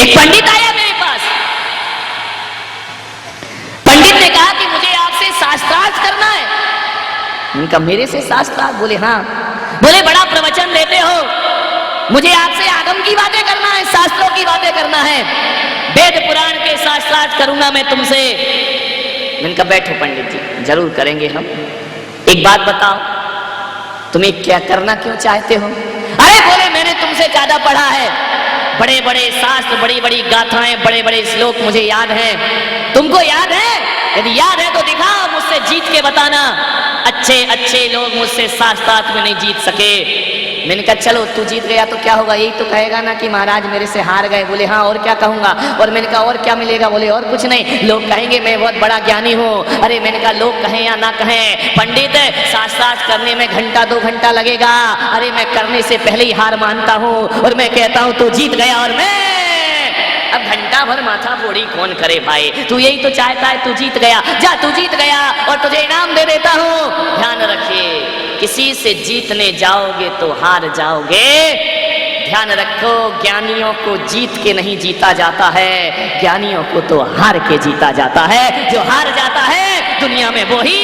एक पंडित आया मेरे पास। पंडित ने कहा कि मुझे आपसे शास्त्रार्थ करना है। मैंने कहा मेरे से शास्त्रार्थ? बोले हाँ। बोले बड़ा प्रवचन देते हो, मुझे आपसे आगम की बातें करना है, शास्त्रों की बातें करना है, वेद पुराण के शास्त्रार्थ करूंगा मैं तुमसे। मैंने कहा बैठो पंडित जी, जरूर करेंगे हम। एक बात बताओ, तुम्हें क्या करना क्यों चाहते हो? अरे बोले मैंने तुमसे ज्यादा पढ़ा है, बड़े बड़े शास्त्र, बड़ी बड़ी गाथाएं, बड़े बड़े श्लोक मुझे याद हैं। तुमको याद है? यदि याद है तो दिखाओ, मुझसे जीत के बताना। अच्छे अच्छे लोग मुझसे शास्त्रार्थ में नहीं जीत सके। मैंने कहा चलो तू जीत गया तो क्या होगा, यही तो कहेगा ना कि महाराज मेरे से हार गए। बोले हाँ और क्या कहूंगा। और मैंने कहा और क्या मिलेगा? बोले और कुछ नहीं, लोग कहेंगे मैं बहुत बड़ा ज्ञानी हूँ। अरे मैंने कहा लोग कहें या ना कहें, पंडित शास्त्रार्थ करने में घंटा 2 घंटा लगेगा। अरे मैं करने से पहले ही हार मानता हूँ और मैं कहता हूँ तू जीत गया और मैं अब घंटा भर माथा फोड़ी कौन करे भाई। तू यही तो चाहता है, तू जीत गया, जा तू जीत गया और तुझे इनाम दे देता हूँ। ध्यान रखिए, किसी से जीतने जाओगे तो हार जाओगे। ध्यान रखो, ज्ञानियों को जीत के नहीं जीता जाता है, ज्ञानियों को तो हार के जीता जाता है। जो हार जाता है दुनिया में वो ही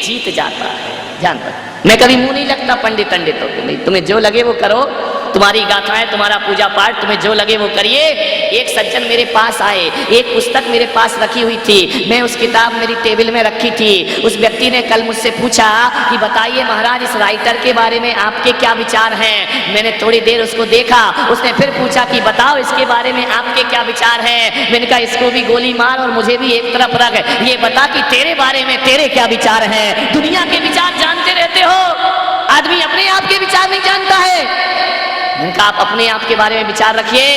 जीत जाता है। ध्यान रखो, मैं कभी मुंह नहीं लगता पंडित पंडितों के, नहीं, तुम्हें जो लगे वो करो, तुम्हारी गाथाएं, तुम्हारा पूजा पाठ, तुम्हें जो लगे वो करिए। एक सज्जन मेरे पास आए, एक पुस्तक मेरे पास रखी हुई थी, मैं उस किताब मेरी टेबल में रखी थी। उस व्यक्ति ने कल मुझसे पूछा कि बताइए महाराज इस राइटर के बारे में आपके क्या विचार हैं। मैंने थोड़ी देर उसको देखा, उसने फिर पूछा कि बताओ इसके बारे में आपके क्या विचार हैं। मैंने कहा इसको भी गोली मार और मुझे भी एक तरफ रख, ये बता कि तेरे बारे में तेरे क्या विचार हैं। दुनिया के विचार जानते रहते हो, आदमी अपने आप के विचार नहीं जानता है। आप अपने आप के बारे में विचार रखिए,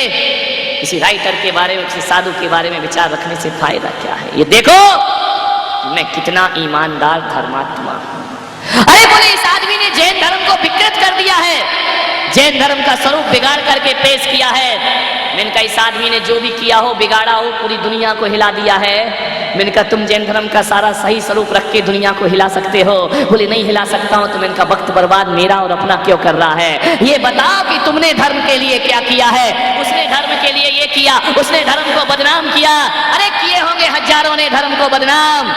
किसी राइटर के बारे में, किसी साधु के बारे में विचार रखने से फायदा क्या है। ये देखो मैं कितना ईमानदार धर्मात्मा हूं। अरे बोले इस आदमी ने जैन धर्म को विकृत कर दिया है, जैन धर्म का स्वरूप बिगाड़ करके पेश किया है। मैंने कहा इस आदमी ने जो भी किया हो, बिगाड़ा हो, पूरी दुनिया को हिला दिया है। मैंने कहा तुम जैन धर्म का सारा सही स्वरूप रख के दुनिया को हिला सकते हो? बोले नहीं हिला सकता हूं। तो मैंने कहा वक्त बर्बाद मेरा और अपना क्यों कर रहा है? ये बताओ कि तुमने धर्म के लिए क्या किया है। उसने धर्म के लिए ये किया, उसने धर्म को बदनाम किया। अरे किए होंगे हजारों ने धर्म को बदनाम,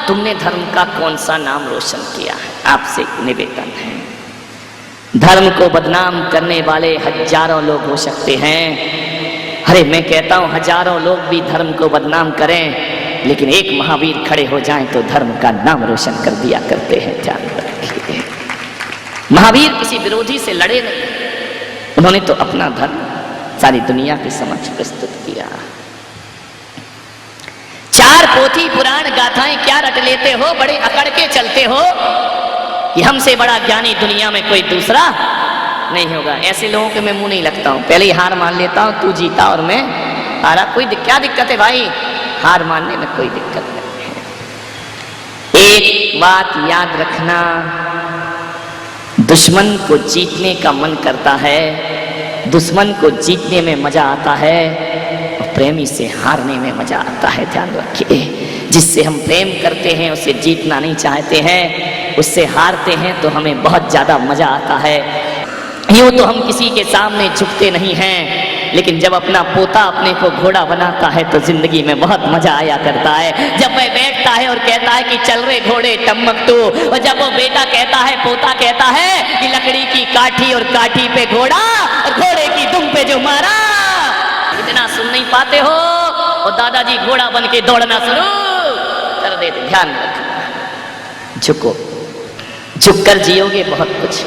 तुमने धर्म का कौन सा नाम रोशन किया है? आपसे निवेदन है, धर्म को बदनाम करने वाले हजारों लोग हो सकते हैं। अरे मैं कहता हूं हजारों लोग भी धर्म को बदनाम करें, लेकिन एक महावीर खड़े हो जाएं तो धर्म का नाम रोशन कर दिया करते हैं। ध्यान रखिए, महावीर किसी विरोधी से लड़े नहीं, उन्होंने तो अपना धर्म सारी दुनिया के समक्ष प्रस्तुत किया। 4 पोथी पुराण गाथाएं क्या रट लेते हो, बड़े अकड़ के चलते हो कि हमसे बड़ा ज्ञानी दुनिया में कोई दूसरा नहीं होगा। ऐसे लोगों के मैं मुंह नहीं लगता हूं, पहले ही हार मान लेता हूं, तू जीता और मैं हारा। कोई क्या दिक्कत है भाई, हार मानने में कोई दिक्कत नहीं है। एक बात याद रखना, दुश्मन को जीतने का मन करता है, दुश्मन को जीतने में मजा आता है और प्रेमी से हारने में मजा आता है। ध्यान रखिए, जिससे हम प्रेम करते हैं उसे जीतना नहीं चाहते हैं, उससे हारते हैं तो हमें बहुत ज्यादा मजा आता है। यूं तो हम किसी के सामने झुकते नहीं हैं, लेकिन जब अपना पोता अपने को घोड़ा बनाता है तो जिंदगी में बहुत मजा आया करता है। जब वह बैठता है और कहता है कि चल रे घोड़े टम्मक तू, और जब वो बेटा कहता है, पोता कहता है कि लकड़ी की काठी और काठी पे घोड़ा और घोड़े की दुम पे जो मारा। इतना सुन नहीं पाते हो और दादाजी घोड़ा बन के दौड़ना शुरू कर देते। ध्यान रखना, झुको, झुककर जियोगे बहुत कुछ।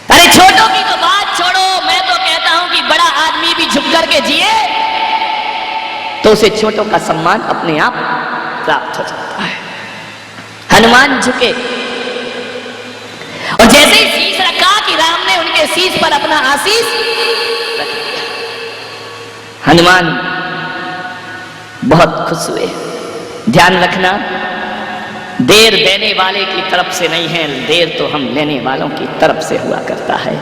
अरे छोटों की तो बात छोड़ो, मैं तो कहता हूं कि बड़ा आदमी भी झुक करके जिए तो उसे छोटों का सम्मान अपने आप प्राप्त हो जाता है। हनुमान झुके और जैसे ही शीश रखा कि राम ने उनके शीश पर अपना आशीष रख दिया। हनुमान बहुत खुश हुए। ध्यान रखना, देर देने वाले की तरफ से नहीं है, देर तो हम लेने वालों की तरफ से हुआ करता है।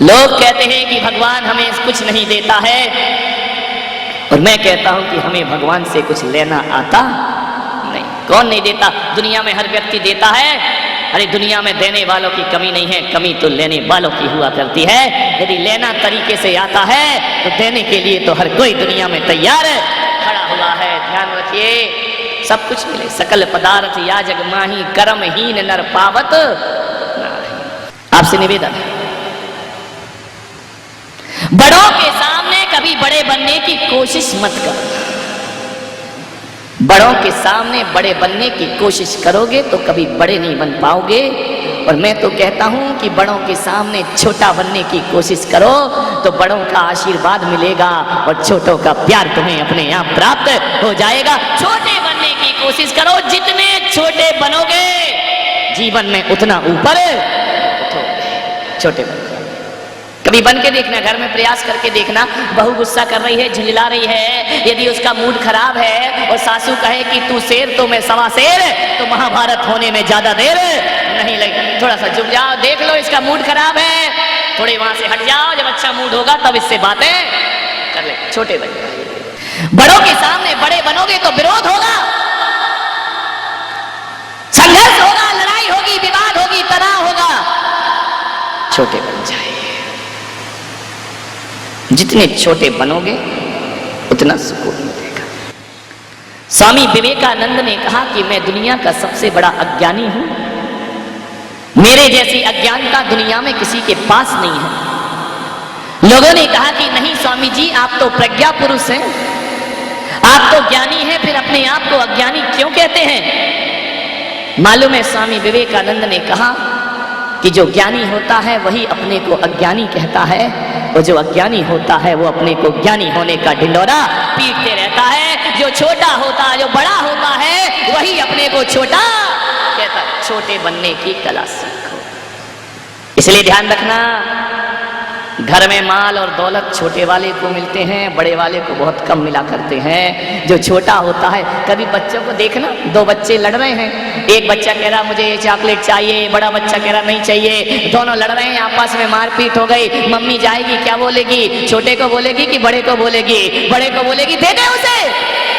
लोग कहते हैं कि भगवान हमें कुछ नहीं देता है, और मैं कहता हूं कि हमें भगवान से कुछ लेना आता नहीं। कौन नहीं देता? दुनिया में हर व्यक्ति देता है, अरे दुनिया में देने वालों की कमी नहीं है, कमी तो लेने वालों की हुआ करती है। यदि लेना तरीके से आता है तो देने के लिए तो हर कोई दुनिया में तैयार खड़ा हुआ है। ध्यान रखिए, सब कुछ मिले सकल पदार्थ या जग माही, कर्महीन नर पावत। आपसे निवेदन है, बड़ों के सामने कभी बड़े बनने की कोशिश मत करो। बड़ों के सामने बड़े बनने की कोशिश करोगे तो कभी बड़े नहीं बन पाओगे। और मैं तो कहता हूं कि बड़ों के सामने छोटा बनने की कोशिश करो तो बड़ों का आशीर्वाद मिलेगा और छोटों का प्यार तुम्हें अपने यहाँ प्राप्त हो जाएगा। छोटे बनने की कोशिश करो, जितने छोटे बनोगे जीवन में उतना ऊपर छोटे बन। कभी बन के देखना, घर में प्रयास करके देखना। बहू गुस्सा कर रही है, झुंझला रही है, यदि उसका मूड खराब है और सासू कहे कि तू शेर तो मैं सवा शेर, तो महाभारत होने में ज्यादा देर नहीं लगी। थोड़ा सा चुप जाओ, देख लो इसका मूड खराब है, थोड़े वहां से हट जाओ, जब अच्छा मूड होगा तब इससे बातें कर ले। छोटे बन जाए। बड़ों के सामने बड़े बनोगे तो विरोध होगा, संघर्ष होगा, लड़ाई होगी, विवाद होगी, तनाव होगा। छोटे बन जाए। जितने छोटे बनोगे उतना सुकून मिलेगा। स्वामी विवेकानंद ने कहा कि मैं दुनिया का सबसे बड़ा अज्ञानी हूं, मेरे जैसी अज्ञानता दुनिया में किसी के पास नहीं है। लोगों ने कहा कि नहीं स्वामी जी, आप तो प्रज्ञा पुरुष हैं, आप तो ज्ञानी हैं, फिर अपने आप को अज्ञानी क्यों कहते हैं? मालूम है, स्वामी विवेकानंद ने कहा कि जो ज्ञानी होता है वही अपने को अज्ञानी कहता है, और जो अज्ञानी होता है वो अपने को ज्ञानी होने का ढिंढोरा पीटते रहता है। जो छोटा होता है, जो बड़ा होता है, वही अपने को छोटा कहता है। छोटे बनने की कला सीखो। इसलिए ध्यान रखना, घर में माल और दौलत छोटे वाले को मिलते हैं, बड़े वाले को बहुत कम मिला करते हैं। जो छोटा होता है, कभी बच्चों को देखना, दो बच्चे लड़ रहे हैं, एक बच्चा कह रहा मुझे ये चॉकलेट चाहिए, बड़ा बच्चा कह रहा नहीं चाहिए, दोनों लड़ रहे हैं, आपस में मारपीट हो गई। मम्मी जाएगी, क्या बोलेगी? छोटे को बोलेगी कि बड़े को बोलेगी? बड़े को बोलेगी दे दे उसे।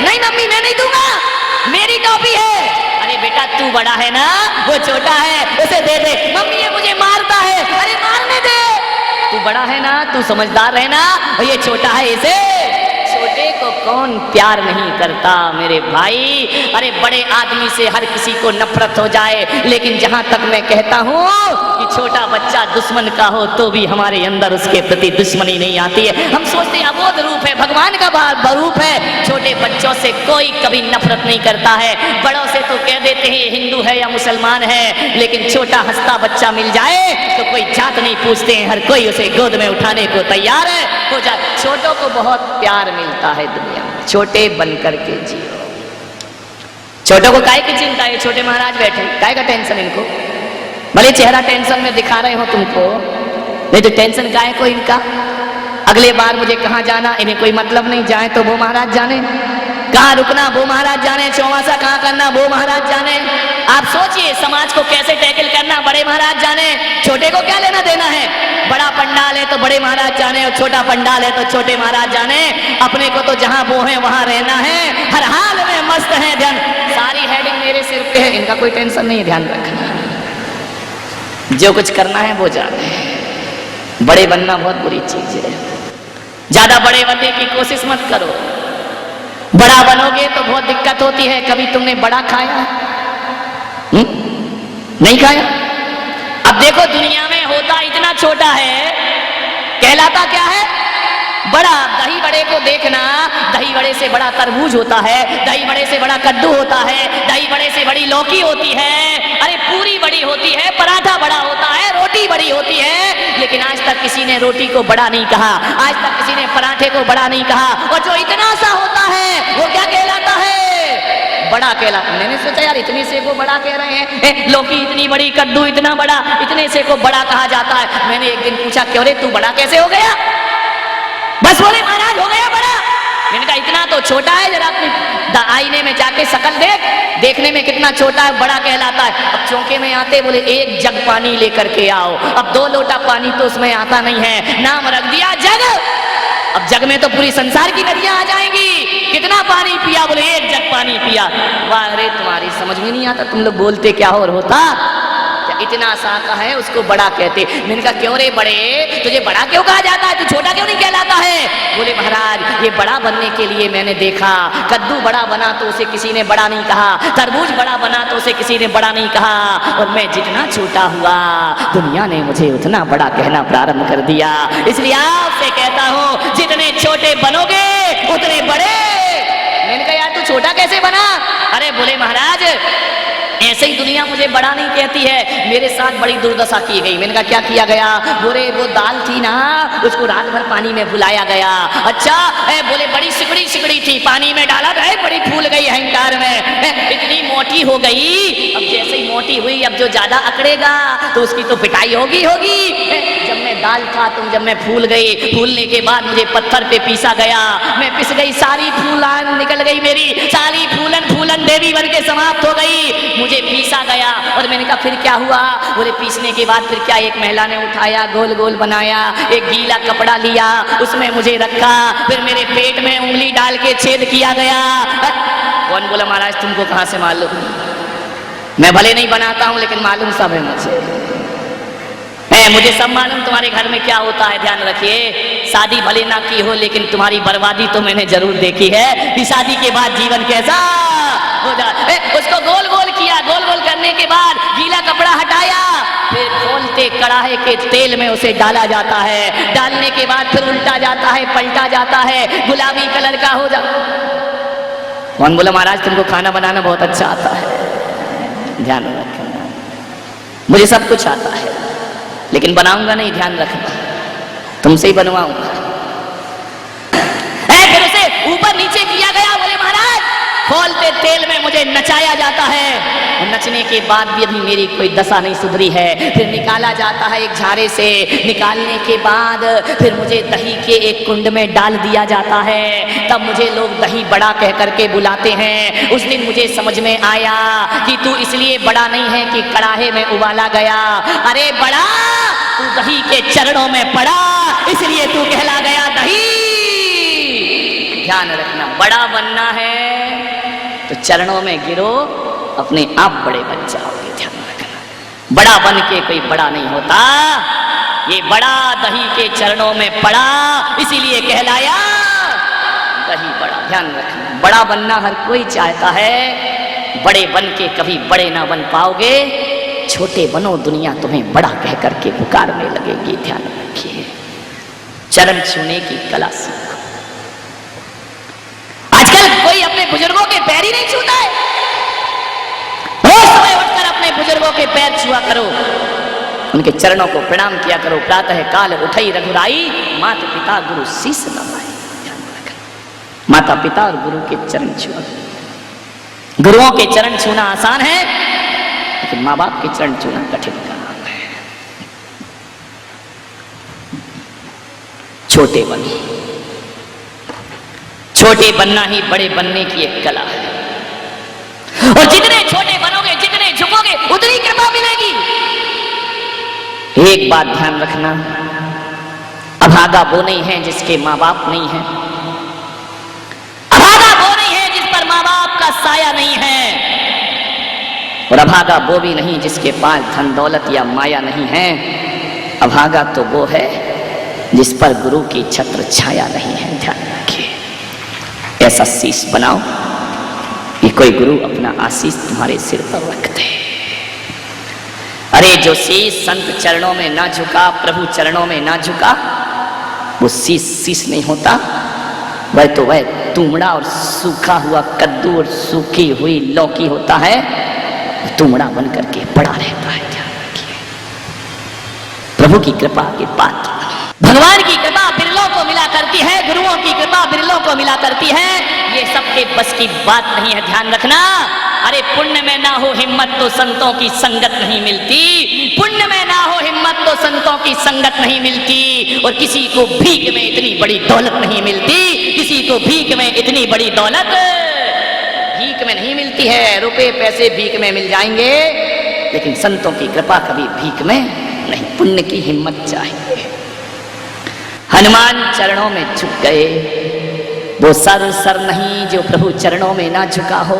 नहीं मम्मी मैं नहीं दूंगा, मेरी टॉफी है। अरे बेटा तू बड़ा है ना, वो छोटा है, उसे दे दे। मम्मी ये मुझे मारता है। अरे मारने दे, तू बड़ा है ना, तू समझदार है ना, और ये छोटा है, इसे। छोटे को कौन प्यार नहीं करता मेरे भाई? अरे बड़े आदमी से हर किसी को नफरत हो जाए, लेकिन जहां तक मैं कहता हूं कि छोटा बच्चा दुश्मन का हो तो भी हमारे अंदर उसके प्रति दुश्मनी नहीं आती है। हम सोचते हैं अबोध रूप है, भगवान का रूप है। छोटे बच्चों से कोई कभी नफरत नहीं करता है। बड़ों से तो कह देते हैं हिंदू है या मुसलमान है, लेकिन छोटा हंसता बच्चा मिल जाए तो कोई जात नहीं पूछते हैं, हर कोई उसे गोद में उठाने को तैयार है हो जाए। छोटों को बहुत प्यार मिलता है दुनिया में। छोटे बन करके जियो। छोटों को काहे की चिंता है? छोटे महाराज बैठे, काहे का टेंशन इनको? भले चेहरा टेंशन में दिखा रहे हो तुमको, नहीं तो टेंशन काहे को इनका? अगले बार मुझे कहाँ जाना इन्हें कोई मतलब नहीं, जाए तो वो महाराज जाने, कहाँ रुकना वो महाराज जाने, चौमासा कहाँ करना वो महाराज जाने। आप सोचिए समाज को कैसे टैकल करना, बड़े महाराज जाने, छोटे को क्या लेना देना है? बड़ा पंडाल है तो बड़े महाराज जाने, और छोटा पंडाल है तो छोटे महाराज जाने। अपने को तो जहां वो है वहां रहना है, हर हाल में मस्त है। ध्यान, सारी हेडिंग मेरे सिर पे है, इनका कोई टेंशन नहीं है। ध्यान रखना, जो कुछ करना है वो जाने। बड़े बनना बहुत बुरी चीज है, ज्यादा बड़े बनने की कोशिश मत करो। बड़ा बनोगे तो बहुत दिक्कत होती है। कभी तुमने बड़ा खाया? नहीं खाया। अब देखो दुनिया में होता इतना छोटा है, कहलाता क्या है? बड़ा। दही बड़े को देखना, दही बड़े से बड़ा तरबूज होता है, दही बड़े से बड़ा कद्दू होता है, दही बड़े से बड़ी लौकी होती है, अरे पूरी बड़ी होती है, पराठा बड़ा होता है, रोटी बड़ी होती है। लेकिन आज तक किसी ने रोटी को बड़ा नहीं कहा, आज तक किसी ने पराठे को बड़ा नहीं कहा। और जो इतना सा होता है वो क्या कहलाता है? बड़ा कहलाता। मैंने सोचा यार इतने से को बड़ा कह रहे हैं, लौकी इतनी बड़ी, कद्दू इतना बड़ा, इतने से को बड़ा कहा जाता है। मैंने एक दिन पूछा क्यों रे तू बड़ा कैसे हो गया? बस बोले महाराज हो गया बड़ा। मैंने कहा इतना तो छोटा है, जरा अपनी आईने में जाके शकल देख, देखने में कितना छोटा है, बड़ा कहलाता है। अब चौके में आते बोले एक जग पानी लेकर के आओ। अब 2 लोटा पानी तो उसमें आता नहीं है, नाम रख दिया जग। अब जग में तो पूरी संसार की नदियां आ जाएंगी। कितना पानी पिया? बोले एक जग पानी पिया। वाह रे तुम्हारी समझ में नहीं आता, तुम लोग बोलते क्या हो और होता क्या? इतना सा का है उसको बड़ा कहते। मैंने कहा क्यों रे बड़े, तुझे बड़ा क्यों कहा जाता है, तू छोटा क्यों नहीं कहलाता है? बोले महाराज ये बड़ा बनने के लिए मैंने देखा, कद्दू बड़ा बना तो उसे किसी ने बड़ा नहीं कहा, तरबूज बड़ा बना तो उसे किसी ने बड़ा नहीं कहा, और मैं जितना छोटा हुआ दुनिया ने मुझे उतना बड़ा कहना प्रारंभ कर दिया। इसलिए आपसे कहता हूं जितने छोटे बनोगे उतने बड़े। मैंने कहा यार तू छोटा कैसे बना? अरे बोले महाराज ऐसे ही दुनिया मुझे बड़ा नहीं कहती है, मेरे साथ बड़ी दुर्दशा की गई। मैंने कहा क्या किया गया? बोले वो दाल थी ना उसको रात भर पानी में भुलाया गया। अच्छा बोले बड़ी सिकड़ी सिकड़ी थी, पानी में डाला था बड़ी फूल गई अहंकार में, इतनी मोटी हो गई। अब जैसे ही मोटी हुई अब जो ज्यादा अकड़ेगा तो उसकी तो पिटाई होगी होगी। जब मैं दाल था तुम जब मैं फूल गई, फूलने के बाद मुझे पत्थर पे पीसा गया, मैं पिस गई, सारी फूलन निकल गई मेरी, सारी फूलन फूलन देवी बन के समाप्त हो गई, मुझे पीसा गया। और मैंने कहा फिर क्या हुआ? बोले पीसने के बाद फिर क्या, एक महिला ने उठाया, गोल गोल बनाया, एक गीला कपड़ा लिया, उसमें मुझे रखा, फिर मेरे पेट में उंगली डाल के छेद किया गया। कौन बोला महाराज तुमको कहां से मालूम? मैं भले नहीं बनाता हूं लेकिन मालूम सब है मुझे सब मालूम तुम्हारे घर में क्या होता है। ध्यान रखिए शादी भले ना की हो लेकिन तुम्हारी बर्बादी तो मैंने जरूर देखी है कि शादी के बाद जीवन कैसा हो जाए। उसको गोल गोल किया, गोल गोल करने के बाद गीला कपड़ा हटाया, फिर खोलते कड़ाहे के तेल में उसे डाला जाता है, डालने के बाद फिर उल्टा जाता है, पलटा जाता है, गुलाबी कलर का हो जाता। कौन बोला महाराज तुमको खाना बनाना बहुत अच्छा आता है? ध्यान रखना मुझे सब कुछ आता है लेकिन बनाऊंगा नहीं, ध्यान रखना तुमसे ही बनवाऊंगा। फिर उसे ऊपर नीचे किया गया। बोले महाराज खोलते तेल में मुझे नचाया जाता है, और नचने के बाद भी अभी मेरी कोई दशा नहीं सुधरी है। फिर निकाला जाता है एक झारे से, निकालने के बाद फिर मुझे दही के एक कुंड में डाल दिया जाता है, तब मुझे लोग दही बड़ा कह करके बुलाते हैं। उस दिन मुझे समझ में आया कि तू इसलिए बड़ा नहीं है कि कड़ाहे में उबाला गया, अरे बड़ा तू दही के चरणों में पड़ा इसलिए तू कहला गया दही। ध्यान रखना बड़ा बनना है तो चरणों में गिरो, अपने आप बड़े बन जाओगे। ध्यान रखना बड़ा बन के कोई बड़ा नहीं होता, ये बड़ा दही के चरणों में पड़ा इसीलिए कहलाया दही बड़ा। ध्यान रखना बड़ा बनना हर कोई चाहता है, बड़े बन के कभी बड़े ना बन पाओगे, छोटे बनो दुनिया तुम्हें बड़ा कह करके पुकारने लगेगी। ध्यान रखिए चरण छूने की कला सीखो। आजकल कोई अपने बुजुर्गों के पैर ही नहीं छूता है। रोज सुबह उठकर अपने बुजुर्गों के पैर छुआ करो, उनके चरणों को प्रणाम किया करो। प्रातः काल उठई रघुराई, माता पिता गुरु शीस नवाई। माता पिता और गुरु के चरण छुआ। गुरुओं के चरण छूना आसान है लेकिन माँ बाप के चरण छूना कठिन काम है। छोटे बनो, छोटे बनना ही बड़े बनने की एक कला है, और जितने छोटे बनोगे जितने झुकोगे उतनी कृपा मिलेगी। एक बात ध्यान रखना, अभागा वो नहीं है जिसके माँ बाप नहीं है, अभागा वो नहीं है जिस पर माँ बाप का साया नहीं है, और अभागा वो भी नहीं जिसके पास धन दौलत या माया नहीं है। अभागा तो वो है जिस पर गुरु की छत्र छाया नहीं है। ध्यान रखिए ऐसा शीश बनाओ कि कोई गुरु अपना आशीष तुम्हारे सिर पर रख दे। अरे जो शीश संत चरणों में ना झुका, प्रभु चरणों में ना झुका, वो शीश शीश नहीं होता, वह तो वह तुमड़ा और सूखा हुआ कद्दू और सूखी हुई लौकी होता है, तुमड़ा बन करके पड़ा रहता है। ध्यान रखिए प्रभु की कृपा के पात्र, भगवान की कृपा बिरलों को मिला करती है, गुरुओं की कृपा बिरलों को मिला करती है, ये सबके बस की बात नहीं है। ध्यान रखना अरे पुण्य में ना हो हिम्मत तो संतों की संगत नहीं मिलती, पुण्य में ना हो हिम्मत तो संतों की संगत नहीं मिलती, और किसी को भीख में इतनी बड़ी दौलत नहीं मिलती, किसी को भीख में इतनी बड़ी दौलत भीख में नहीं मिलती है। रुपए पैसे भीख में मिल जाएंगे लेकिन संतों की कृपा कभी भीख में नहीं, पुण्य की हिम्मत चाहिए। हनुमान चरणों में झुक गए, वो सर नहीं जो प्रभु चरणों में ना झुका हो,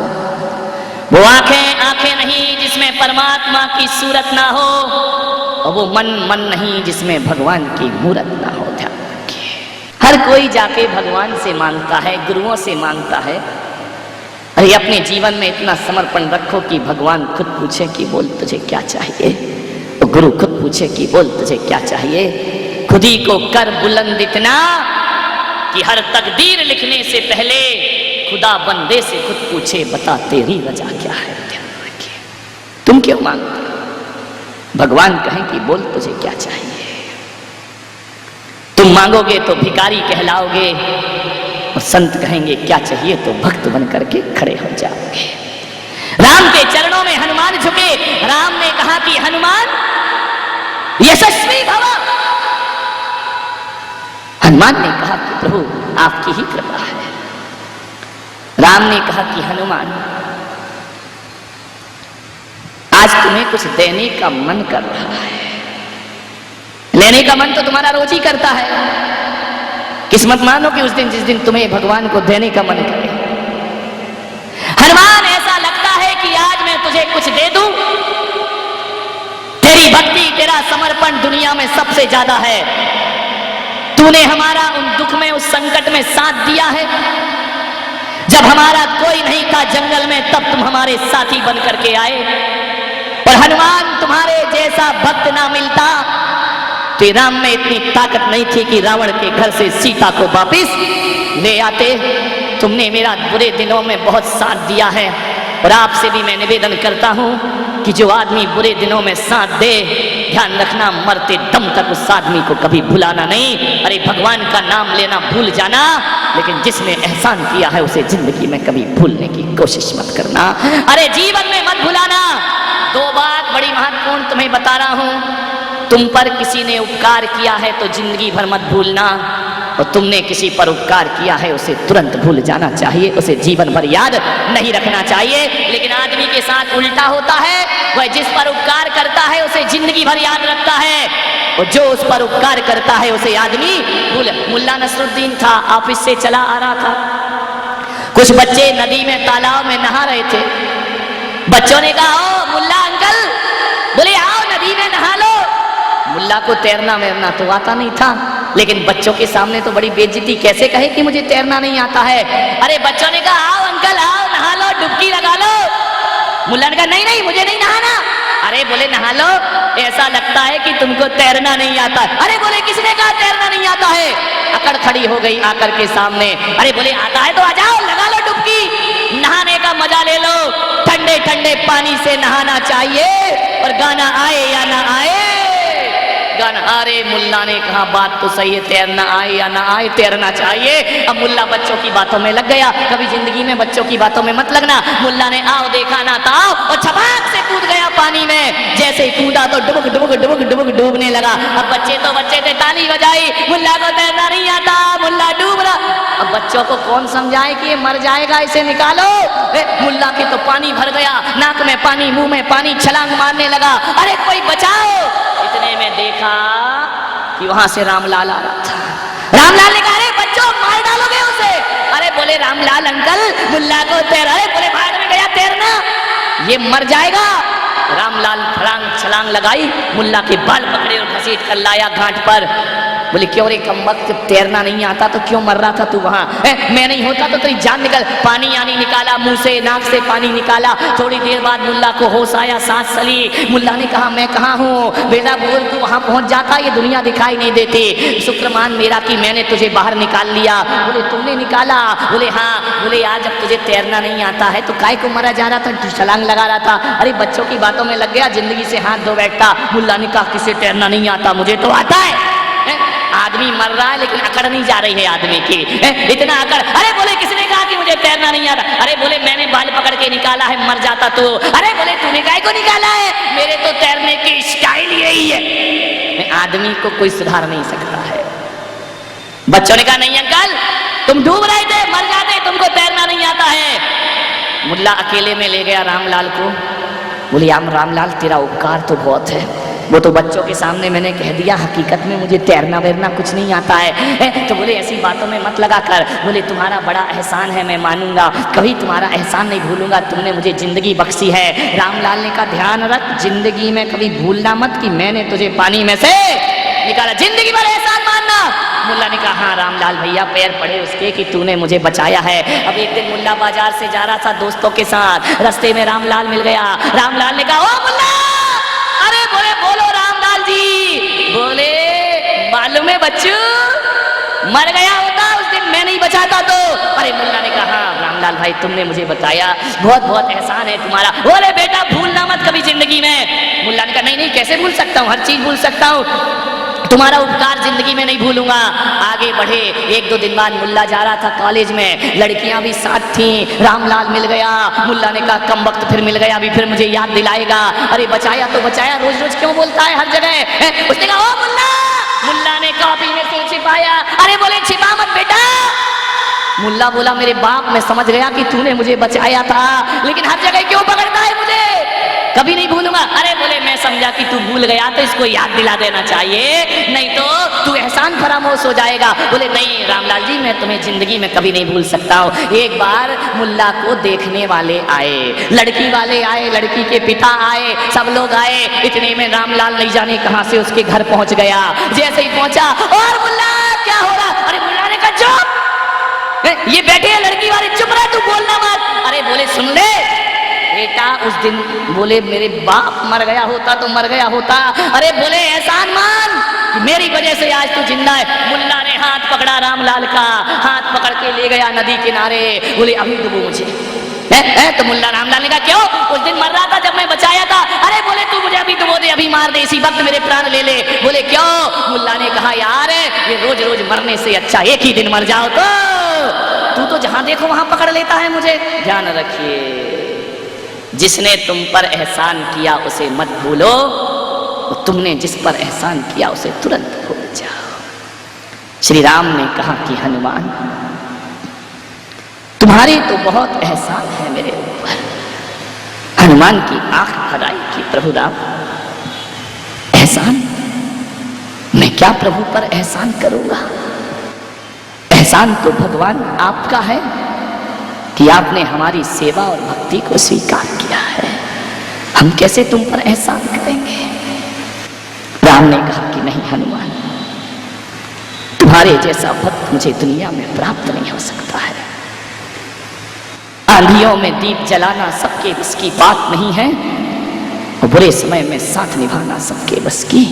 वो आंखें आंखें नहीं जिसमें परमात्मा की सूरत ना हो, और वो मन मन नहीं जिसमें भगवान की मूरत ना हो। ध्यान रखिए, हर कोई जाके भगवान से मांगता है, गुरुओं से मांगता है। अरे अपने जीवन में इतना समर्पण रखो कि भगवान खुद पूछे कि बोल तुझे क्या चाहिए, और गुरु खुद पूछे कि बोल तुझे क्या चाहिए। खुद ही को कर बुलंद इतना कि हर तकदीर लिखने से पहले खुदा बंदे से खुद पूछे बता तेरी रजा क्या है। ध्यान रखिए, तुम क्यों मांगते हो? भगवान कहें कि बोल तुझे क्या चाहिए। तुम मांगोगे तो भिखारी कहलाओगे, और संत कहेंगे क्या चाहिए तो भक्त बन करके खड़े हो जाओगे। राम के चरणों में हनुमान झुके। राम ने कहा कि हनुमान यशस्वी भव। हनुमान ने कहा कि प्रभु आपकी ही कृपा है। राम ने कहा कि हनुमान आज तुम्हें कुछ देने का मन कर रहा है, लेने का मन तो तुम्हारा रोज ही करता है। किस्मत मानो कि उस दिन जिस दिन तुम्हें भगवान को देने का मन करे। हनुमान ऐसा लगता है कि आज मैं तुझे कुछ दे दूं। तेरी भक्ति तेरा समर्पण दुनिया में सबसे ज्यादा है। तूने हमारा उन दुख में उस संकट में साथ दिया है, जब हमारा कोई नहीं था जंगल में तब तुम हमारे साथी बन करके आए। और हनुमान तुम्हारे जैसा भक्त ना मिलता। तो राम में इतनी ताकत नहीं थी कि रावण के घर से सीता को वापिस ले आते। तुमने मेरा बुरे दिनों में बहुत साथ दिया है, और आपसे भी मैं निवेदन करता हूं कि जो आदमी बुरे दिनों में साथ दे, ध्यान रखना मरते दम तक उस आदमी को कभी भुलाना नहीं। अरे भगवान का नाम लेना भूल जाना, लेकिन जिसने एहसान किया है उसे जिंदगी में कभी भूलने की कोशिश मत करना। अरे जीवन में मत भुलाना। दो बात बड़ी महत्वपूर्ण तुम्हें बता रहा हूं। तुम पर किसी ने उपकार किया है तो जिंदगी भर मत भूलना, और तुमने किसी पर उपकार किया है उसे तुरंत भूल जाना चाहिए, उसे जीवन भर याद नहीं रखना चाहिए। लेकिन आदमी के साथ उल्टा होता है, वह जिस पर उपकार करता है उसे जिंदगी भर याद रखता है, और जो उस पर उपकार करता है उसे आदमी भूल। मुल्ला नसरुद्दीन था, ऑफिस से चला आ रहा था। कुछ बच्चे नदी में तालाब में नहा रहे थे। बच्चों ने कहा ओ मुल्ला अंकल, बोले आओ नदी में नहा लो। मुल्ला को तैरना वैरना तो आता नहीं था, लेकिन बच्चों के सामने तो बड़ी बेइज्जती, कैसे कहे कि मुझे तैरना नहीं आता है। अरे बच्चों ने कहा आओ अंकल आओ नहा लो, डुबकी लगा लो। मुल्ला ने कहा नहीं नहीं मुझे नहीं नहाना। अरे बोले नहा लो, ऐसा लगता है कि तुमको तैरना नहीं आता। अरे बोले किसने कहा तैरना नहीं आता है? अकड़ खड़ी हो गई आकर के सामने। अरे बोले आता है तो आ जाओ, लगा लो डुबकी, नहाने का मजा ले लो। ठंडे ठंडे पानी से नहाना चाहिए, और गाना आए या ना आए गाना। अरे मुल्ला ने कहा बात तो सही है, तैरना आए या ना आए तैरना चाहिए। अब मुल्ला बच्चों की बातों में लग गया। कभी जिंदगी में बच्चों की बातों में मत लगना। मुल्ला ने आओ देखा ना था, और छपाक से कूद गया पानी में। जैसे ही कूदा तो डुबक डुबक डुबक डुबक डूबने लगा। अब बच्चे तो बच्चे थे, ताली बजाई, मुल्ला को तैरना नहीं आता, मुल्ला डूब रहा। अब बच्चों को कौन समझाए कि ये मर जाएगा, इसे निकालो। मुल्ला के तो पानी भर गया, नाक में पानी, मुंह में पानी, छलांग मारने लगा। अरे कोई बचाओ। इतने में देखा कि वहां से रामलाल आ रहा था। रामलाल ने कहा अरे बच्चों मार डालोगे उसे। अरे बोले रामलाल अंकल मुल्ला को तैर। अरे बोले भाग में गया तैरना, ये मर जाएगा। रामलाल छलांग लगाई, मुल्ला के बाल पकड़े और घसीट कर लाया घाट पर। बोले क्यों रे कमबख्त, जब तैरना नहीं आता तो क्यों मर रहा था तू वहां? मैं नहीं होता तो तेरी जान निकल। पानी आनी निकाला, मुंह से नाक से पानी निकाला। थोड़ी देर बाद मुल्ला को होश आया, सांस चली। मुल्ला ने कहा मैं कहाँ हूँ? बेटा बोल तू वहां पहुंच जाता, ये दुनिया दिखाई नहीं देती। शुक्र मान मेरा कि मैंने तुझे बाहर निकाल लिया। बोले तुमने निकाला? बोले हाँ। बोले आज जब तुझे तैरना नहीं आता है तो काय को मरा जा रहा था, छलांग लगा रहा था। अरे बच्चों की बातों में लग गया, जिंदगी से हाथ धो बैठता। मुल्ला ने कहा किसे तैरना नहीं आता, मुझे तो आता है। आदमी मर रहा है लेकिन अकड़ नहीं जा रही है आदमी की, इतना अकड़। अरे बोले किसने कहा कि मुझे तैरना नहीं आता? अरे बोले मैंने बाल पकड़ के निकाला है, मर जाता तो। अरे बोले तूने काय को निकाला है? मेरे तो तैरने की स्टाइल यही है। आदमी को कोई सुधार नहीं सकता है। बच्चों ने कहा नहीं अंकल तुम डूब रहे थे, मर जाते, तुमको तैरना नहीं आता है। मुल्ला अकेले में ले गया रामलाल को। बोले रामलाल तेरा उपकार तो बहुत है, वो तो बच्चों के सामने मैंने कह दिया, हकीकत में मुझे तैरना वैरना कुछ नहीं आता है। तो बोले ऐसी बातों में मत लगा कर। बोले तुम्हारा बड़ा एहसान है, मैं मानूंगा, कभी तुम्हारा एहसान नहीं भूलूंगा, तुमने मुझे जिंदगी बख्शी है। रामलाल ने कहा ध्यान रख, जिंदगी में कभी भूलना मत कि मैंने तुझे पानी में से निकाला, जिंदगी भर एहसान मानना। मुल्ला ने कहा हाँ रामलाल भैया, पैर पड़े उसके कि तूने मुझे बचाया है। अब एक दिन मुल्ला बाजार से जा रहा था दोस्तों के साथ, रास्ते में रामलाल मिल गया। रामलाल ने कहा ओ मुल्ला, अरे बोले बोलो रामलाल जी। बोले मालूम है बच्चू, मर गया होता उस दिन मैं नहीं बचाता तो। अरे मुल्ला ने कहा हाँ रामलाल भाई तुमने मुझे बताया, बहुत बहुत एहसान है तुम्हारा। बोले बेटा भूलना मत कभी जिंदगी में। मुल्ला ने कहा नहीं नहीं कैसे भूल सकता हूँ, हर चीज भूल सकता हूँ, तुम्हारा उपकार जिंदगी में नहीं भूलूंगा। आगे बढ़े, एक दो दिन बाद मुल्ला जा रहा था कॉलेज में, लड़कियां भी साथ थी, रामलाल मिल गया। मुल्ला ने कहा कम वक्त फिर मिल गया, अभी फिर मुझे याद दिलाएगा। अरे बचाया तो बचाया, रोज रोज क्यों बोलता है हर जगह। उसने कहा ओ मुल्ला। मुल्ला ने कॉपी में से छिपाया। अरे बोले छिपा मत बेटा। मुल्ला बोला मेरे बाप मैं समझ गया कि तूने मुझे बचाया था, लेकिन हर जगह क्यों पकड़ता है मुझे, कभी नहीं भूलूंगा। अरे बोले मैं समझा कि तू भूल गया तो इसको याद दिला देना चाहिए, नहीं तो तू एहसान फरामोश हो जाएगा। बोले नहीं रामलाल जी मैं तुम्हें जिंदगी में कभी नहीं भूल सकता हूँ। एक बार मुल्ला को देखने वाले आए, लड़की वाले आए, लड़की के पिता आए, सब लोग आए। इतने में रामलाल नहीं जाने कहां से उसके घर पहुंच गया। जैसे ही पहुंचा, और मुल्ला क्या हो रहा। अरे मुल्ला ने कहा चुप, ये बैठे हैं लड़की वाले, चुप रहा तू बोलना मत। अरे बोले सुन ले बेटा उस दिन बोले मेरे बाप मर गया होता तो मर गया होता। अरे बोले एहसान मान कि मेरी वजह से आज तू जिंदा है। मुल्ला ने हाथ पकड़ा रामलाल का, हाथ पकड़ के ले गया नदी किनारे। बोले अभी डुबो मुझे। तो मुल्ला रामलाल ने कहा क्यों, उस दिन मर रहा था जब मैं बचाया था। अरे बोले तू मुझे अभी डुबो दे, अभी मार दे, इसी वक्त मेरे प्राण ले ले। बोले क्यों। मुल्ला ने कहा यार ये रोज रोज मरने से अच्छा एक ही दिन मर जाओ। तो तू तो जहां देखो वहां पकड़ लेता है मुझे। ध्यान रखिए, जिसने तुम पर एहसान किया उसे मत भूलो, और तुमने जिस पर एहसान किया उसे तुरंत भूल जाओ। श्री राम ने कहा कि हनुमान तुम्हारे तो बहुत एहसान है मेरे ऊपर। हनुमान की आंख भर आई कि प्रभु राम एहसान, मैं क्या प्रभु पर एहसान करूंगा। एहसान तो भगवान आपका है कि आपने हमारी सेवा और भक्ति को स्वीकार किया है, हम कैसे तुम पर एहसान करेंगे। राम ने कहा कि नहीं हनुमान, तुम्हारे जैसा भक्त मुझे दुनिया में प्राप्त नहीं हो सकता है। आंधियों में दीप जलाना सबके बस की बात नहीं है, और बुरे समय में साथ निभाना सबके बस की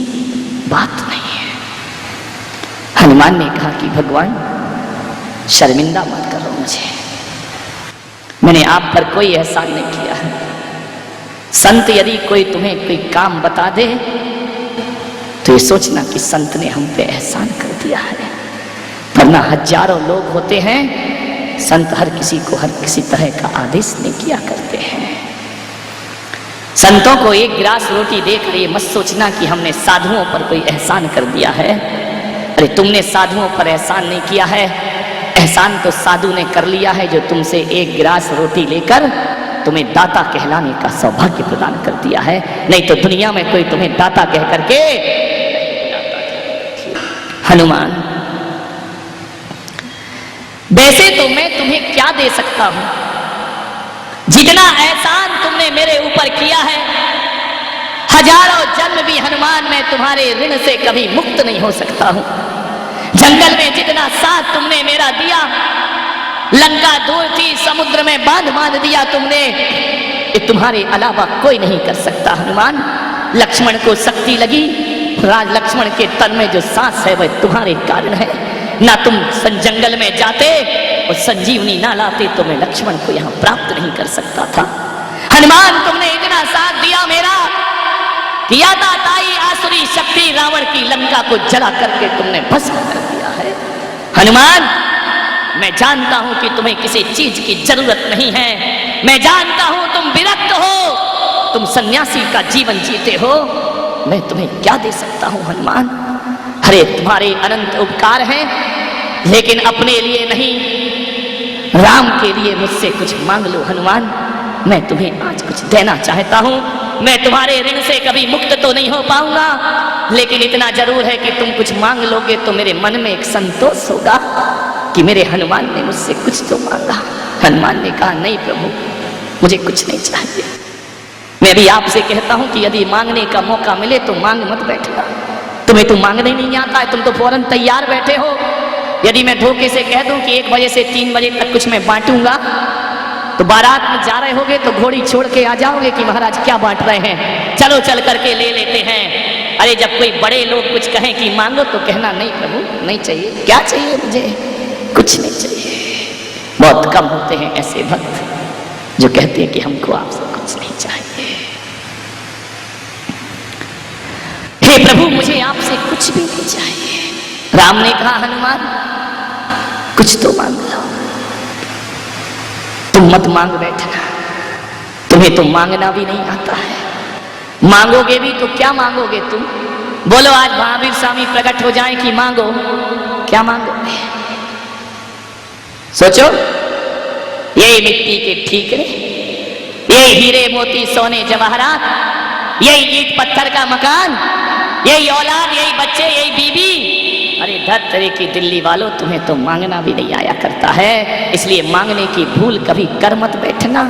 बात नहीं है। हनुमान ने कहा कि भगवान शर्मिंदा मत करो मुझे, मैंने आप पर कोई एहसान नहीं किया है। संत यदि कोई तुम्हें कोई काम बता दे तो ये सोचना कि संत ने हम पे एहसान कर दिया है, वरना हजारों लोग होते हैं, संत हर किसी को हर किसी तरह का आदेश नहीं किया करते हैं। संतों को एक गिलास रोटी देकर ये मत सोचना कि हमने साधुओं पर कोई एहसान कर दिया है। अरे तुमने साधुओं पर एहसान नहीं किया है, एहसान तो साधु ने कर लिया है जो तुमसे एक गिलास रोटी लेकर तुम्हें दाता कहलाने का सौभाग्य प्रदान कर दिया है। नहीं तो दुनिया में कोई तुम्हें दाता कह करके। हनुमान वैसे तो मैं तुम्हें क्या दे सकता हूं, जितना एहसान तुमने मेरे ऊपर किया है, हजारों जन्म भी हनुमान मैं तुम्हारे ऋण से कभी मुक्त नहीं हो सकता हूं। जंगल में जितना साथ तुमने मेरा दिया, लंका दूर थी, समुद्र में बांध बांध दिया तुमने, ये तुम्हारे अलावा कोई नहीं कर सकता। हनुमान लक्ष्मण को शक्ति लगी, राज लक्ष्मण के तन में जो सांस है वह तुम्हारे कारण है। ना तुम जंगल में जाते और संजीवनी ना लाते तो मैं लक्ष्मण को यहाँ प्राप्त नहीं कर सकता था। हनुमान तुमने इतना साथ दिया मेरा, किया था ताई आसुरी शक्ति रावण की लंका को जला करके तुमने भस्म कर दिया है। हनुमान मैं जानता हूं कि तुम्हें किसी चीज की जरूरत नहीं है, मैं जानता हूं तुम विरक्त हो, तुम सन्यासी का जीवन जीते हो, मैं तुम्हें क्या दे सकता हूं हनुमान। अरे तुम्हारे अनंत उपकार हैं, लेकिन अपने लिए नहीं, राम के लिए मुझसे कुछ मांग लो हनुमान, मैं तुम्हें आज कुछ देना चाहता हूं। मैं तुम्हारे ऋण से कभी मुक्त तो नहीं हो पाऊंगा, लेकिन इतना जरूर है कि तुम कुछ मांग लोगे तो मेरे मन में एक संतोष होगा कि मेरे हनुमान ने मुझसे कुछ तो मांगा। हनुमान ने कहा, नहीं प्रभु, मुझे कुछ नहीं चाहिए। मैं भी आपसे कहता हूं कि यदि मांगने का मौका मिले तो मांग मत बैठना। तुम्हें तो मांगने नहीं आता है, तुम तो फौरन तैयार बैठे हो। यदि मैं धोखे से कह दूं कि 1 बजे से 3 बजे तक कुछ मैं बांटूंगा, तो बारात में जा रहे होगे तो घोड़ी छोड़ के आ जाओगे कि महाराज क्या बांट रहे हैं, चलो चल करके ले लेते हैं। अरे जब कोई बड़े लोग कुछ कहें कि मांगो तो कहना, नहीं प्रभु नहीं चाहिए। क्या चाहिए मुझे? कुछ नहीं चाहिए। बहुत कम होते हैं ऐसे भक्त जो कहते हैं कि हमको आपसे कुछ नहीं चाहिए। हे प्रभु, मुझे आपसे कुछ भी नहीं चाहिए। राम ने कहा, हनुमान कुछ तो मांग लो। तुम मत मांग बैठना, तुम्हें तो मांगना भी नहीं आता है। मांगोगे भी तो क्या मांगोगे तुम? बोलो आज महावीर स्वामी प्रकट हो जाएं कि मांगो, क्या मांगोगे? सोचो, यही मिट्टी के ठीकरे, यही हीरे मोती सोने जवाहरात, यही ईंट पत्थर का मकान, यही औलाद, यही बच्चे, यही बीबी। अरे धत्तरे की दिल्ली वालों, तुम्हें तो मांगना भी नहीं आया करता है। इसलिए मांगने की भूल कभी कर मत बैठना।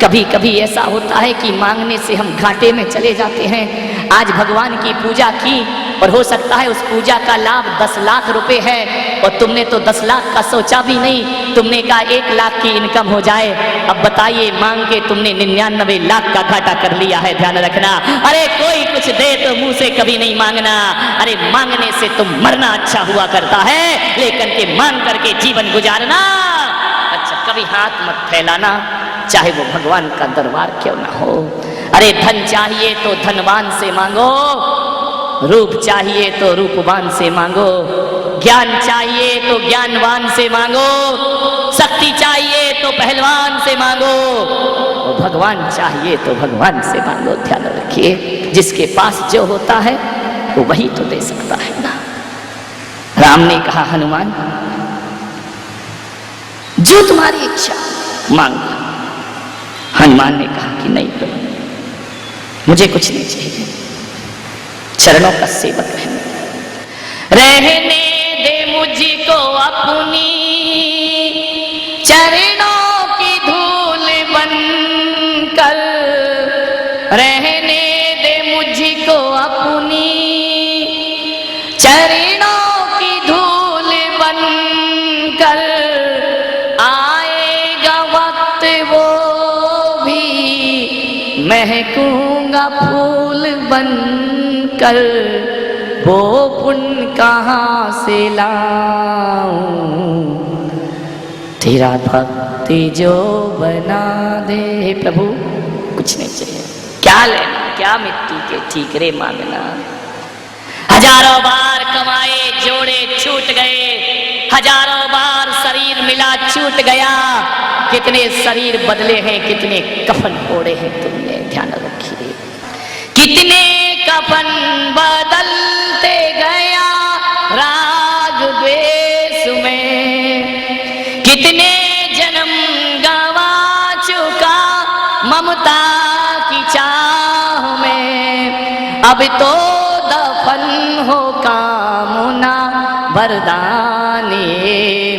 कभी कभी ऐसा होता है कि मांगने से हम घाटे में चले जाते हैं। आज भगवान की पूजा की और हो सकता है उस पूजा का लाभ 10 लाख रुपए है और तुमने तो 10 लाख का सोचा भी नहीं। तुमने कहा 1 लाख की इनकम हो जाए। अब बताइए, मांग के तुमने 99 लाख का घाटा कर लिया है। ध्यान रखना। अरे कोई कुछ दे तो मुंह से कभी नहीं मांगना। अरे मांगने से तो मरना अच्छा हुआ करता है, लेकिन के मांग करके जीवन गुजारना अच्छा। कभी हाथ मत फैलाना, चाहे वो भगवान का दरबार क्यों ना हो। अरे धन चाहिए तो धनवान से मांगो, रूप चाहिए तो रूपवान से मांगो, ज्ञान चाहिए तो ज्ञानवान से मांगो, शक्ति चाहिए तो पहलवान से मांगो, और भगवान चाहिए तो भगवान से मांगो। ध्यान रखिए, जिसके पास जो होता है वो वही तो दे सकता है ना। राम ने कहा, हनुमान जो तुम्हारी इच्छा मांगो। हनुमान ने कहा कि नहीं प्रभु, मुझे कुछ नहीं चाहिए, चरणों का सेवक रहने दे मुझको अपनी चरणों की धूल बनकर, रहने दे मुझको अपनी चरणों की धूल बनकर, आएगा वक्त वो महकूंगा फूल बनकर, वो पुण्य कहाँ से लाऊं, तेरा भक्ति जो बना दे। प्रभु कुछ नहीं चाहिए, क्या लेना, क्या मिट्टी के ठीकरे मांगना। हजारों बार कमाए जोड़े छूट गए, हजारों बार शरीर मिला छूट गया। कितने शरीर बदले हैं, कितने कफन ओढ़े हैं तुमने। ध्यान रखिए, कितने कफन बदलते गया राग द्वेष में, कितने जन्म गवा चुका ममता की चाह में। अब तो दफन हो कामना वरदान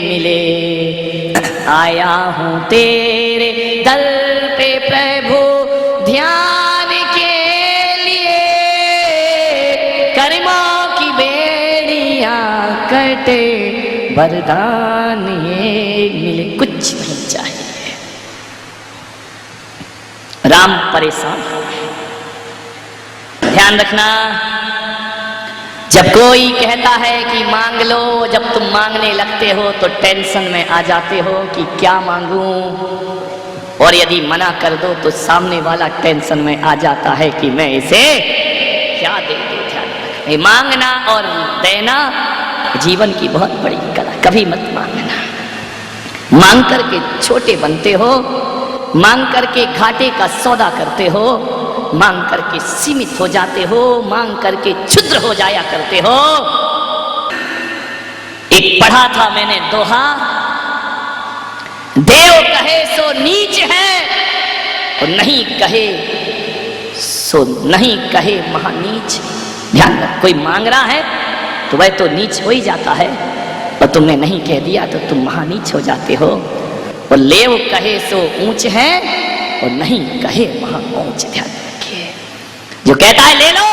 मिले, आया हूँ तेरे दर पे प्रभु ध्यान के लिए, कर्मों की बेड़ियां कटे वरदान ये मिले। कुछ नहीं चाहिए। राम परेशान हो गए। ध्यान रखना, जब कोई कहता है कि मांग लो, जब तुम मांगने लगते हो तो टेंशन में आ जाते हो कि क्या मांगूं, और यदि मना कर दो तो सामने वाला टेंशन में आ जाता है कि मैं इसे क्या दे दूं। ध्यान रखना, मांगना और देना जीवन की बहुत बड़ी कला। कभी मत मांगना। मांग करके छोटे बनते हो, मांग करके घाटे का सौदा करते हो, मांग करके सीमित हो जाते हो, मांग करके क्षुद्र हो जाया करते हो। एक पढ़ा था मैंने दोहा, देव कहे सो नीच है और नहीं कहे सो नहीं कहे महानीच। ध्यान रख, कोई मांग रहा है तो वह तो नीच हो ही जाता है, और तुमने नहीं कह दिया तो तुम महानीच हो जाते हो। और लेव कहे सो ऊंच है, और नहीं कहे महा ऊंच। ध्यान रखिए, जो कहता है ले लो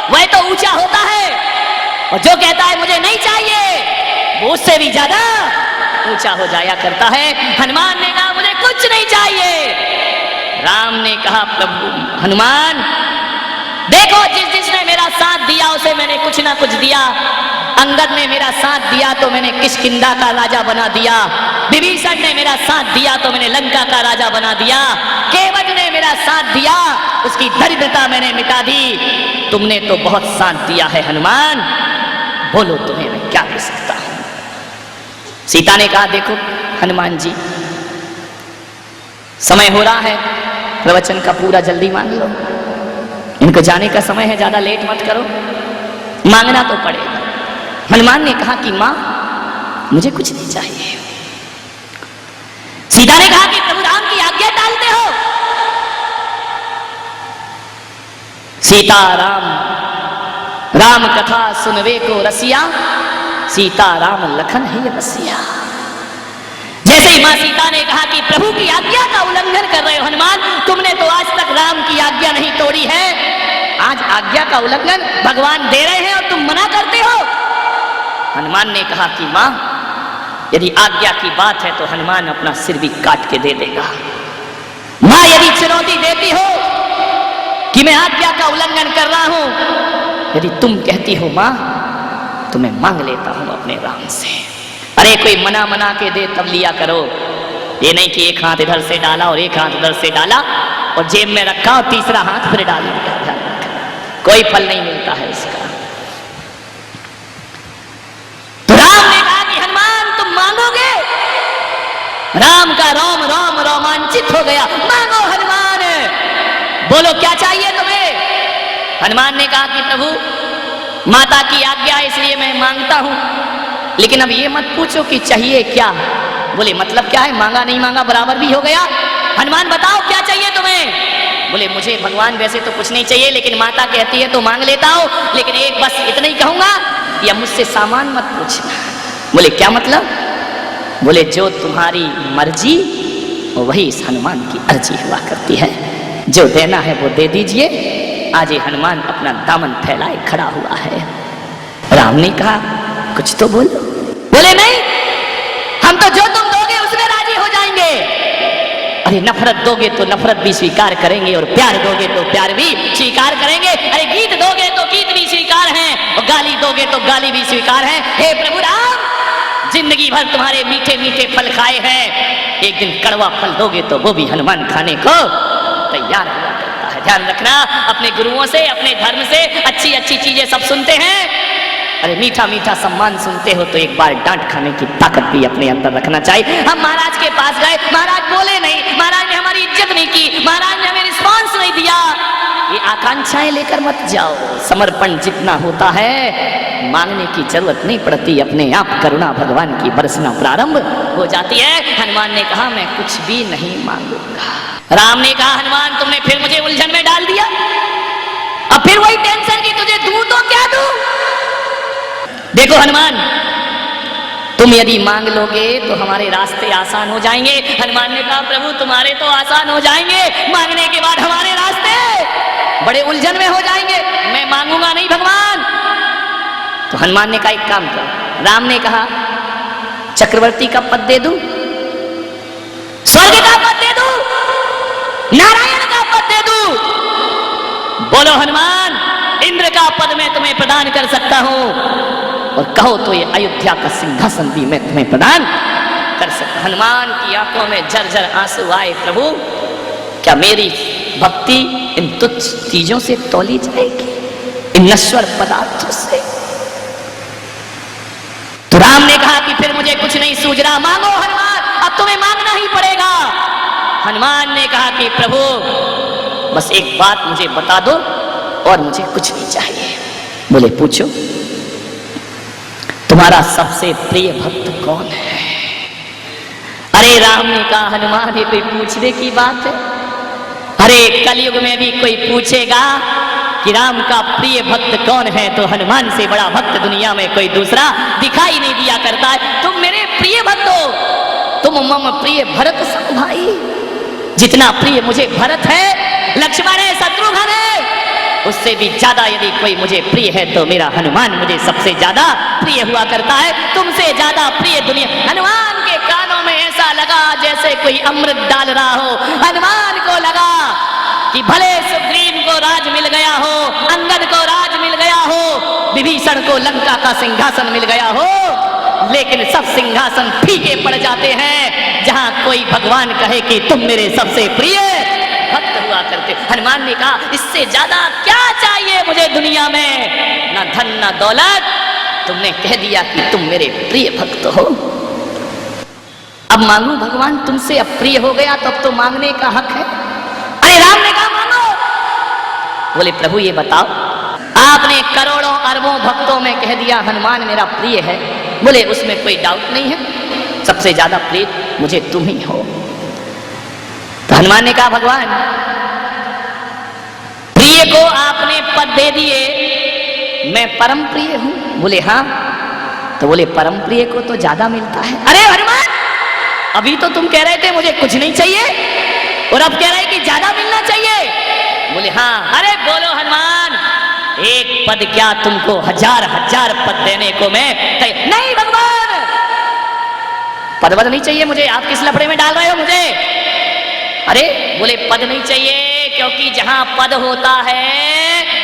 वह तो ऊंचा होता है, और जो कहता है मुझे नहीं चाहिए वो उससे भी ज्यादा ऊंचा हो जाया करता है। हनुमान ने कहा मुझे कुछ नहीं चाहिए। राम ने कहा प्रभु हनुमान देखो, जिसने मेरा साथ दिया उसे मैंने कुछ ना कुछ दिया। अंगद ने मेरा साथ दिया तो मैंने किष्किंधा का राजा बना दिया। विभीषण ने मेरा साथ दिया तो मैंने लंका का राजा बना दिया। केवट ने मेरा साथ दिया, उसकी दरिद्रता मैंने मिटा दी। तुमने तो बहुत साथ दिया है हनुमान, बोलो तुम्हें मैं क्या दे सकता हूं। सीता ने कहा देखो हनुमान जी, समय हो रहा है, प्रवचन का पूरा जल्दी मांग लो। इनको जाने का समय है, ज्यादा लेट मत करो, मांगना तो पड़ेगा। हनुमान ने कहा कि मां मुझे कुछ नहीं चाहिए। सीता ने कहा कि प्रभु राम की आज्ञा टालते हो। सीता राम कथा सुनवे को रसिया, सीता राम लखन है बसिया। जैसे ही मां सीता ने कहा कि प्रभु की आज्ञा का उल्लंघन कर रहे हो हनुमान, तुमने तो आज तक राम की आज्ञा नहीं तोड़ी है, आज आज्ञा का उल्लंघन भगवान दे रहे हैं और तुम मना करते हो। हनुमान ने कहा कि मां यदि आज्ञा की बात है तो हनुमान अपना सिर भी काट के दे देगा। मां यदि चुनौती देती हो कि मैं आज्ञा का उल्लंघन कर रहा हूं, यदि तुम कहती हो मां तो मैं मांग लेता हूं अपने राम से। अरे कोई मना के दे तब लिया करो, ये नहीं कि एक हाथ इधर से डाला और एक हाथ उधर से डाला और जेब में रखा और तीसरा हाथ फिर डाल दिया, कोई फल नहीं मिलता है इसका। तो राम ने कहा कि हनुमान तुम मांगोगे? राम का रोम रोम रोमांचित हो गया। मांगो हनुमान, बोलो क्या चाहिए तुम्हें? हनुमान ने कहा कि प्रभु माता की आज्ञा है इसलिए मैं मांगता हूं, लेकिन अब ये मत पूछो कि चाहिए क्या। बोले मतलब क्या है, मांगा नहीं मांगा बराबर भी हो गया। हनुमान बताओ क्या चाहिए तुम्हें? बोले मुझे भगवान वैसे तो कुछ नहीं चाहिए, लेकिन माता कहती है तो मांग लेता हूं, लेकिन एक बस इतना ही कहूंगा, या मुझसे सामान मत पूछना। बोले क्या मतलब? बोले जो तुम्हारी मर्जी वही इस हनुमान की अर्जी हुआ करती है, जो देना है वो दे दीजिए। आज ये हनुमान अपना दामन फैलाए खड़ा हुआ है। राम ने कहा कुछ तो बोलो। बोले नहीं, हम तो जो तुम दोगे उसमें राजी हो जाएंगे। अरे नफरत दोगे तो नफरत भी स्वीकार करेंगे, और प्यार दोगे तो प्यार भी स्वीकार करेंगे। अरे गीत दोगे तो गीत भी स्वीकार है, और गाली दोगे तो गाली भी स्वीकार है। हे प्रभु राम, जिंदगी भर तुम्हारे मीठे मीठे फल खाए हैं, एक दिन कड़वा फल दोगे तो वो भी हनुमान खाने को तैयार हुआ करता है। ध्यान रखना, अपने गुरुओं से अपने धर्म से अच्छी अच्छी चीजें सब सुनते हैं। अरे मीठा मीठा सम्मान सुनते हो तो एक बार डांट खाने की ताकत भी अपने अंदर रखना चाहिए। हम महाराज के पास गए, महाराज बोले नहीं, महाराज ने हमारी इज्जत नहीं की, महाराज ने हमें रिस्पॉन्स नहीं दिया। ये आकांक्षाएं लेकर मत जाओ। समर्पण जितना होता है मांगने की जरूरत नहीं पड़ती, अपने आप करुणा भगवान की बरसना प्रारंभ हो जाती है। हनुमान ने कहा मैं कुछ भी नहीं मांगूंगा। राम ने कहा हनुमान तुमने फिर मुझे उलझन में डाल दिया, अब फिर वही टेंशन की तुझे दूं तो क्या दूं। देखो हनुमान, तुम यदि मांग लोगे तो हमारे रास्ते आसान हो जाएंगे। हनुमान ने कहा प्रभु तुम्हारे तो आसान हो जाएंगे, मांगने के बाद हमारे रास्ते बड़े उलझन में हो जाएंगे, मैं मांगूंगा नहीं भगवान। तो हनुमान ने कहा एक काम करो। राम ने कहा चक्रवर्ती का पद दे दूं, स्वर्ग का पद दे दूं, नारायण का पद दे दूं। बोलो हनुमान, इंद्र का पद मैं तुम्हें प्रदान कर सकता हूं, और कहो तो ये अयोध्या का सिंहासन भी मैं तुम्हें प्रदान कर सकता। हनुमान की आंखों में झरझर आंसू आए। प्रभु क्या मेरी भक्ति इन तुच्छ चीजों से तौली जाएगी, इन नश्वर पदार्थों से? तो राम ने कहा कि फिर मुझे कुछ नहीं सूझ रहा, मांगो हनुमान, अब तुम्हें मांगना ही पड़ेगा। हनुमान ने कहा कि प्रभु बस एक बात मुझे बता दो और मुझे कुछ नहीं चाहिए। बोले पूछो। तुम्हारा सबसे प्रिय भक्त कौन है? अरे राम ने कहा हनुमान ये कोई पूछने की बात है? अरे कलयुग में भी कोई पूछेगा कि राम का प्रिय भक्त कौन है, तो हनुमान से बड़ा भक्त दुनिया में कोई दूसरा दिखाई नहीं दिया करता है। तुम मेरे प्रिय भक्त हो, तुम मम प्रिय भरत सम भाई। जितना प्रिय मुझे भरत है, लक्ष्मण है, शत्रुघ्न है, उससे भी ज्यादा यदि कोई मुझे प्रिय है तो मेरा हनुमान मुझे सबसे ज्यादा प्रिय हुआ करता है, तुमसे ज्यादा प्रिय दुनिया। हनुमान के कानों में ऐसा लगा जैसे कोई अमृत डाल रहा हो। हनुमान को लगा कि भले सुग्रीव को राज मिल गया हो, अंगद को राज मिल गया हो, विभीषण को लंका का सिंहासन मिल गया हो, लेकिन सब सिंहासन फीके पड़ जाते हैं जहां कोई भगवान कहे कि तुम मेरे सबसे प्रिय भक्त हुआ करते। हनुमान ने कहा इससे ज्यादा क्या चाहिए मुझे दुनिया में, ना धन ना दौलत, तुमने कह दिया कि तुम मेरे प्रिय भक्त हो। अब मांगू भगवान तुमसे अप्रिय हो गया तो अब तो मांगने का हक है। अरे राम ने कहा मांगो। बोले प्रभु ये बताओ, आपने करोड़ों अरबों भक्तों में कह दिया हनुमान मेरा प्रिय है। बोले उसमें कोई डाउट नहीं है, सबसे ज्यादा प्रिय मुझे तुम ही हो। तो हनुमान ने कहा भगवान प्रिय को आपने पद दे दिए, मैं परम प्रिय हूं। बोले हाँ। तो बोले परम प्रिय को तो ज्यादा मिलता है। अरे हनुमान अभी तो तुम कह रहे थे मुझे कुछ नहीं चाहिए और अब कह रहे कि ज्यादा मिलना चाहिए। बोले हाँ। अरे बोलो हनुमान, एक पद क्या तुमको हजार हजार पद देने को मैं नहीं भगवान, पद वद नहीं चाहिए मुझे, आप किस लफड़े में डाल रहे हो मुझे। अरे बोले पद नहीं चाहिए क्योंकि जहां पद होता है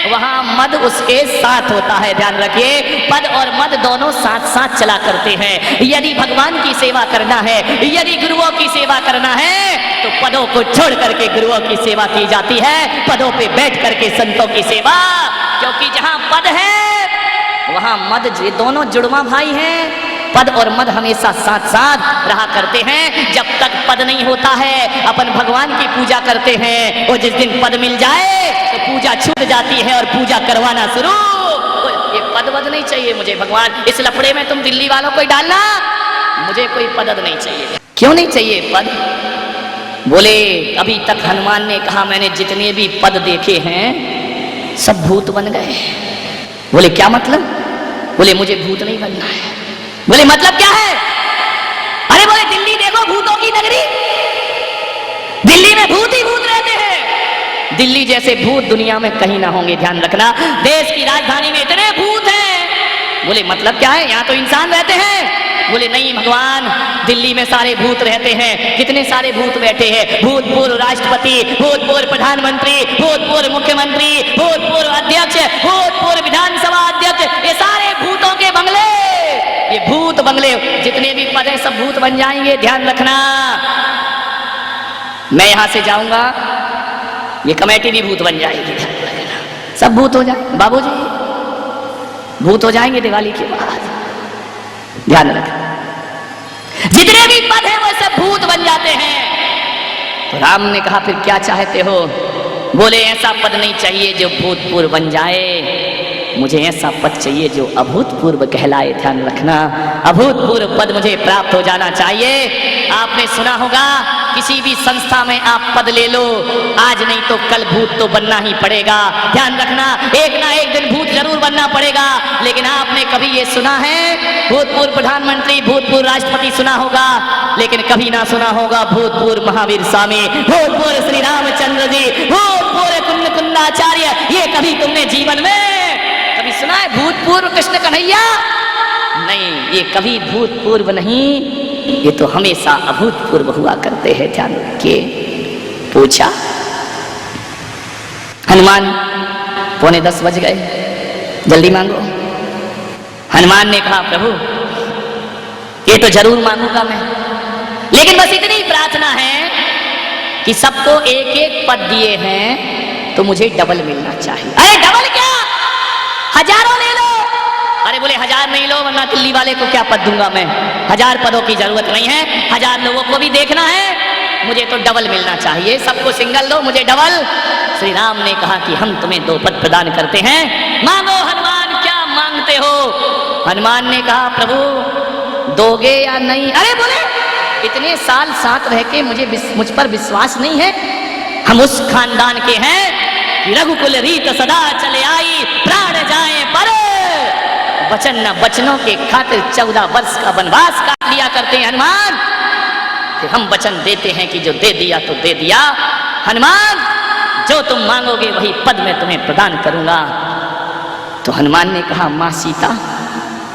वहां मद उसके साथ होता है। ध्यान रखिए, पद और मद दोनों साथ साथ चला करते हैं। यदि भगवान की सेवा करना है, यदि गुरुओं की सेवा करना है तो पदों को छोड़ करके गुरुओं की सेवा की जाती है, पदों पे बैठ करके संतों की सेवा। क्योंकि जहां पद है वहां मद, ये दोनों जुड़वा भाई हैं। पद और मद हमेशा साथ साथ रहा करते हैं। जब तक पद नहीं होता है अपन भगवान की पूजा करते हैं, और जिस दिन पद मिल जाए तो पूजा छूट जाती है और पूजा करवाना शुरू। ये पद वद नहीं चाहिए मुझे भगवान, इस लफड़े में तुम दिल्ली वालों को डालना, मुझे कोई पद नहीं चाहिए। क्यों नहीं चाहिए पद? बोले अभी तक हनुमान ने कहा मैंने जितने भी पद देखे हैं सब भूत बन गए। बोले क्या मतलब? बोले मुझे भूत नहीं बनना है। बोले मतलब क्या है? अरे बोले दिल्ली देखो भूतों की नगरी, दिल्ली में भूत ही भूत रहते हैं, दिल्ली जैसे भूत दुनिया में कहीं ना होंगे। ध्यान रखना, देश की राजधानी में इतने भूत हैं। बोले मतलब क्या है? यहाँ तो इंसान रहते हैं। बोले नहीं भगवान, दिल्ली में सारे भूत रहते हैं। कितने सारे भूत बैठे हैं, भूतपूर्व राष्ट्रपति, भूतपूर्व प्रधानमंत्री, भूतपूर्व मुख्यमंत्री, भूतपूर्व अध्यक्ष, भूतपूर्व विधानसभा अध्यक्ष, ये सारे भूतों के बंगले, ये भूत बंगले, जितने भी पद हैं सब भूत बन जाएंगे। ध्यान रखना, मैं यहां से जाऊंगा ये कमेटी भी भूत बन जाएगी, सब भूत हो जाए। बाबूजी भूत हो जाएंगे दिवाली के बाद, ध्यान रखना। जितने भी पद हैं वो सब भूत बन जाते हैं। तो राम ने कहा फिर क्या चाहते हो? बोले ऐसा पद नहीं चाहिए जो भूतपूर्व बन जाए, मुझे ऐसा पद चाहिए जो अभूतपूर्व कहलाए। ध्यान रखना, अभूतपूर्व पद मुझे प्राप्त हो जाना चाहिए। आपने सुना होगा किसी भी संस्था में आप पद ले लो, आज नहीं तो कल भूत तो बनना ही पड़ेगा। ध्यान रखना, एक ना एक दिन भूत जरूर बनना पड़ेगा। लेकिन आपने कभी ये सुना है भूतपूर्व प्रधानमंत्री, भूतपूर्व राष्ट्रपति सुना होगा, लेकिन कभी ना सुना होगा भूतपूर्व महावीर स्वामी, भूतपूर्व श्री रामचंद्र जी, भूतपूर्व कुंदाचार्य। ये कभी तुमने जीवन में कभी सुना है? भूतपूर्व कृष्ण कन्हैया? नहीं, ये कभी भूतपूर्व नहीं, ये तो हमेशा अभूतपूर्व हुआ करते हैं। ध्यान रखिए। पूछा हनुमान, 9:45 बज गए, जल्दी मांगो। हनुमान ने कहा प्रभु ये तो जरूर मांगूंगा मैं, लेकिन बस इतनी प्रार्थना है कि सबको एक एक पद दिए हैं तो मुझे डबल मिलना चाहिए। अरे डबल क्या, हजारों ले लो। अरे बोले 1000 नहीं लो वरना दिल्ली वाले को क्या पद दूंगा मैं, 1000 पदों की जरूरत नहीं है, 1000 लोगों को भी देखना है, मुझे तो डबल मिलना चाहिए। सबको सिंगल दो, मुझे डबल। श्री राम ने कहा कि हम तुम्हें 2 पद प्रदान करते हैं, मांगो हनुमान क्या मांगते हो? हनुमान ने कहा प्रभु दोगे या नहीं? अरे बोले इतने साल साथ रह के मुझ पर विश्वास नहीं है, हम उस खानदान के हैं कि रघुकुल रीत सदा चले आई, प्राण जाए पर वचन न वचनों के खातिर 14 वर्ष का वनवास काट लिया करते हैं हनुमान। कि हम वचन देते हैं कि जो दे दिया तो दे दिया। हनुमान, जो तुम मांगोगे वही पद मैं तुम्हें प्रदान करूंगा। तो हनुमान ने कहा, मां सीता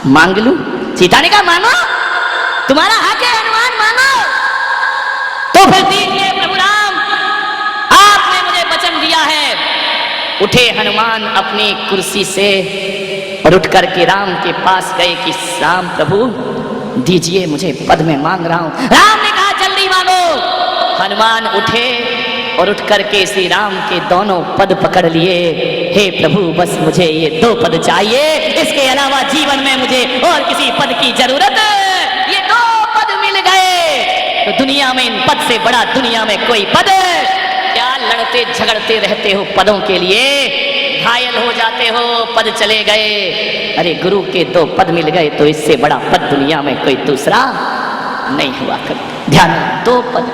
मांग लूं? सीता ने कहा, मांगो, तुम्हारा हक है हनुमान, मांगो। तो फिर दीजिए प्रभु राम, आपने मुझे वचन दिया है। उठे हनुमान अपनी कुर्सी से और उठ करके राम के पास गए कि राम प्रभु दीजिए, मुझे पद में मांग रहा हूं। राम ने कहा, जल्दी मांगो। हनुमान उठे और उठ करके श्री राम के दोनों पद पकड़ लिए। हे प्रभु, बस मुझे ये 2 पद चाहिए, इसके अलावा जीवन में मुझे और किसी पद की जरूरत। ये 2 पद मिल गए तो दुनिया में इन पद से बड़ा दुनिया में कोई पद। क्या लड़ते झगड़ते रहते हो पदों के लिए, घायल हो जाते हो, पद चले गए। अरे गुरु के 2 पद मिल गए तो इससे बड़ा पद दुनिया में कोई दूसरा नहीं हुआ कर। ध्यान, 2 पद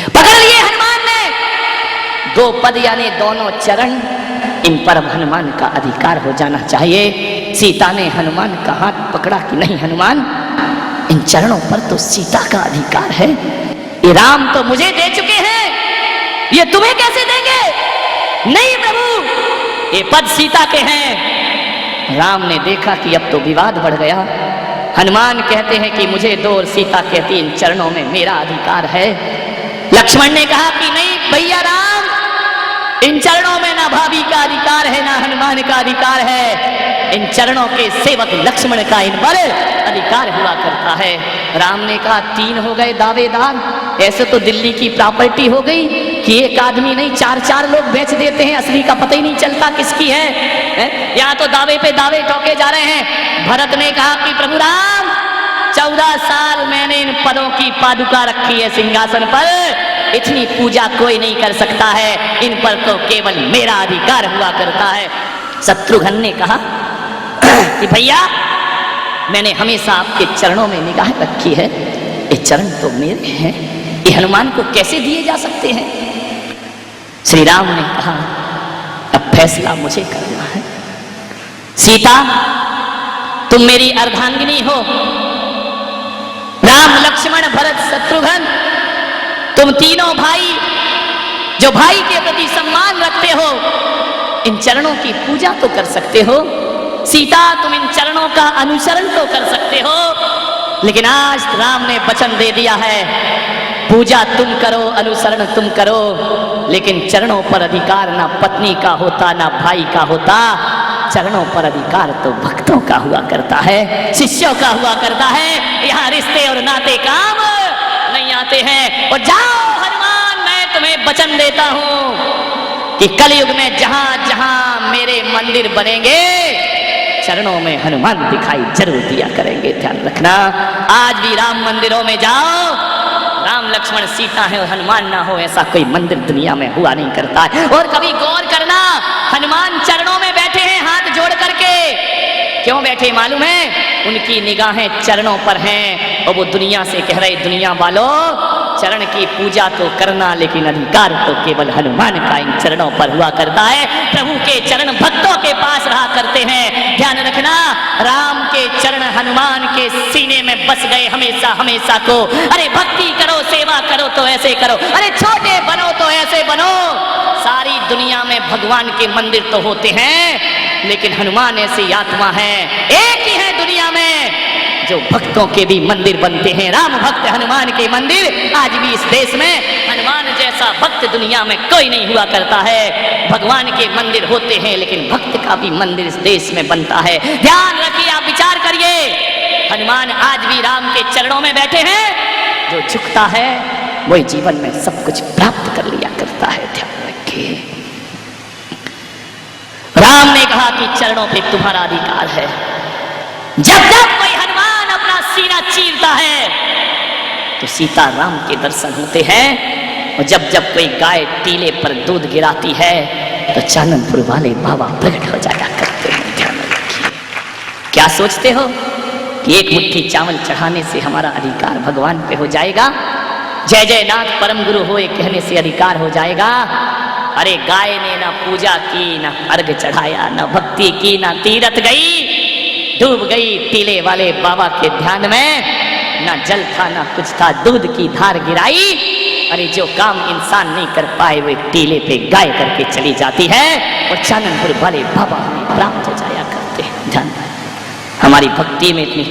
पकड़ लिए हनुमान ने। 2 पद यानी दोनों चरण, इन पर हनुमान का अधिकार हो जाना चाहिए। सीता ने हनुमान का हाथ पकड़ा कि नहीं हनुमान, इन चरणों पर तो सीता का अधिकार है। ये राम तो मुझे दे चुके हैं, ये तुम्हें कैसे देंगे? नहीं प्रभु, ये पद सीता के हैं। राम ने देखा कि अब तो विवाद बढ़ गया। हनुमान कहते हैं कि मुझे दो, और सीता कहती इन चरणों में मेरा अधिकार है। लक्ष्मण ने कहा कि नहीं भैया राम, इन चरणों में ना भाभी का अधिकार है ना हनुमान का अधिकार है। इन चरणों के सेवक लक्ष्मण का इन पर अधिकार हुआ करता है। राम ने कहा 3 हो गए दावेदार, ऐसे तो दिल्ली की प्रॉपर्टी हो गई कि एक आदमी नहीं 4-4 लोग बेच देते हैं, असली का पता ही नहीं चलता किसकी है। यहाँ तो दावे पे दावे ठोके जा रहे हैं। भरत ने कहा कि प्रभु राम, 14 साल मैंने इन पदों की पादुका रखी है सिंहासन पर, इतनी पूजा कोई नहीं कर सकता है, इन पर तो केवल मेरा अधिकार हुआ करता है। शत्रुघ्न ने कहा कि भैया मैंने हमेशा आपके चरणों में निगाह रखी है, ये चरण तो मेरे हैं, ये हनुमान को कैसे दिए जा सकते हैं? श्री राम ने कहा अब फैसला मुझे करना है। सीता तुम मेरी अर्धांगिनी हो, राम लक्ष्मण भरत शत्रुघ्न तुम तीनों भाई जो भाई के प्रति सम्मान रखते हो, इन चरणों की पूजा तो कर सकते हो। सीता तुम इन चरणों का अनुसरण तो कर सकते हो, लेकिन आज राम ने वचन दे दिया है पूजा तुम करो, अनुसरण तुम करो, लेकिन चरणों पर अधिकार ना पत्नी का होता ना भाई का होता। चरणों पर अधिकार तो भक्तों का हुआ करता है, शिष्यों का हुआ करता है। यहाँ रिश्ते और नाते काम नहीं आते हैं। और जाओ हनुमान, मैं तुम्हें वचन देता हूं कि कलयुग में जहां जहां मेरे मंदिर बनेंगे, चरणों में हनुमान दिखाई जरूर दिया करेंगे। ध्यान रखना, आज भी राम मंदिरों में जाओ, राम लक्ष्मण सीता है और हनुमान ना हो, ऐसा कोई मंदिर दुनिया में हुआ नहीं करता है। और कभी गौर करना, हनुमान चरणों में बैठे हैं हाथ जोड़ करके। क्यों बैठे मालूम है? उनकी निगाहें चरणों पर हैं और वो दुनिया से कह रहे दुनिया वालों, चरण की पूजा तो करना, लेकिन अधिकार तो केवल हनुमान का इन चरणों पर हुआ करता है। प्रभु के चरण भक्तों के पास रहा करते हैं। ध्यान रखना, राम के चरण हनुमान के सीने में बस गए हमेशा हमेशा को। अरे भक्ति करो, सेवा करो तो ऐसे करो, अरे छोटे बनो तो ऐसे बनो। सारी दुनिया में भगवान के मंदिर तो होते हैं, लेकिन हनुमान ऐसी आत्मा है, एक ही है दुनिया में जो भक्तों के भी मंदिर बनते हैं। राम भक्त हनुमान के मंदिर आज भी इस देश में हनुमान जैसा भक्त दुनिया में कोई नहीं हुआ करता है। भगवान के मंदिर होते हैं, लेकिन भक्त का भी मंदिर इस देश में बनता है। ध्यान रखिए, आप विचार करिए, हनुमान आज भी राम के चरणों में बैठे हैं। जो झुकता है वही जीवन में सब कुछ प्राप्त कर लिया करता है। ध्यान रखिए, राम ने कहा कि चरणों पे तुम्हारा अधिकार है। जब जब कोई हनुमान अपना सीना चीरता है तो सीता राम के दर्शन होते हैं, और जब जब कोई गाय टीले पर दूध गिराती है तो चाननपुर वाले बाबा प्रकट हो जाया करते हैं। ध्यान रखिए, क्या सोचते हो कि एक मुट्ठी चावल चढ़ाने से हमारा अधिकार भगवान पे हो जाएगा? जय जय नाथ परम गुरु होए कहने से अधिकार हो जाएगा। अरे गाय ने ना पूजा की, ना अर्घ चढ़ाया, ना भक्ति की, ना तीरथ गई, डूब गई टीले वाले बाबा के ध्यान में। ना जल था ना कुछ था, दूध की धार गिराई। अरे जो काम इंसान नहीं कर पाए वो टीले पे गाय करके चली जाती है और चाननपुर वाले बाबा हमें प्राप्त हो जाया करते हैं। धन हमारी भक्ति में इतनी